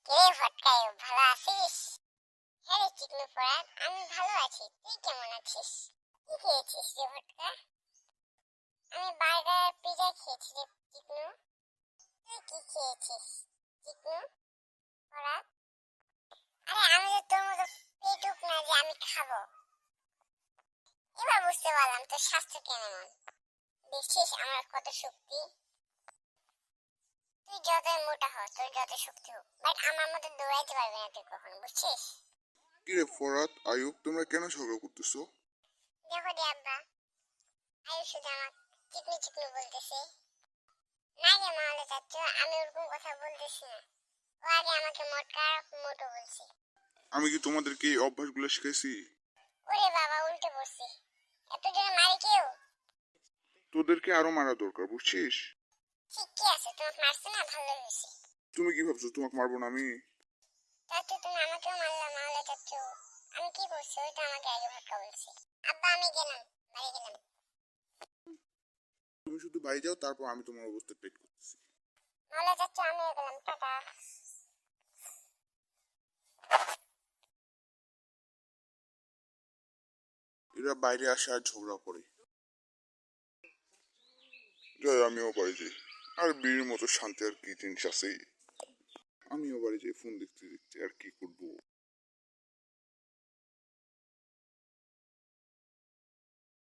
কিরে ফটকায়, ভালো আছিস? হ্যাঁ রে চিকনু পরাগ, আমি ভালো আছি। তুই কেমন আছিস? কি খেয়েছিস রে ফটকা? আমি বার্গার পিজা খেয়েছি রে চিকনু। তুই কি খেয়েছিস চিকনু পরাগ? আরে আমি তো তোর মতো পেটুক না যে আমি খাবো। এবার বুঝতে পারলাম তোর স্বাস্থ্য কেমন। দেখছিস আমার কত শক্তি। তুই যতই মোটা হ, তোর যত শক্তি হোক, বাট আমার মতো দৌড়াইতে পারবি না তুই কখনো, বুঝছিস? কিরে ফরাত, আয়ুব, তোমরা কেন ঝগড়া করতেছো? দেখো রে আব্বা, আয়ুষ শুধু আমার চিকনি চিকনি বলতেছে। না রে মাওলা চাচ্চু, আমি ওরকম কথা বলতেছি না। ও আগে আমাকে মোটকা মোটো বলছে। আমি কি তোমাদেরকে এই অভ্যাসগুলো শিখাইছি? ওরে বাবা, উল্টে পড়ছি। এত জোরে মারি কেউ? তোদেরকে আরো মারা দরকার, বুঝছিস? ঠিক কি আছে, তোমাকে মারছে না, ভালো হয়েছে। তুমি কি ভাবছো তোমাকে মারবো না আমি? চাচ্চু তুমি আমাকেও মারলা মাওলা চাচ্চু। আমি কি করছি? ওই তো আমাকে আগে ধাক্কা বলছে। আব্বা আমি গেলাম, বাড়ি গেলাম। তুমি শুধু বাড়ি যাও, তারপর আমি তোমার অবস্থা পেট করতেছি। মাওলা চাচ্চু আমিও গেলাম, টাটা। এরা বাইরে আসে আর ঝগড়া করে। যাই, আমিও বাড়ি যাই। আর বীরের মতো শান্তি আর কি জিনিস আছে? আমিও বাড়ি যাই, ফোন দেখতে দেখতে আর কি করবো।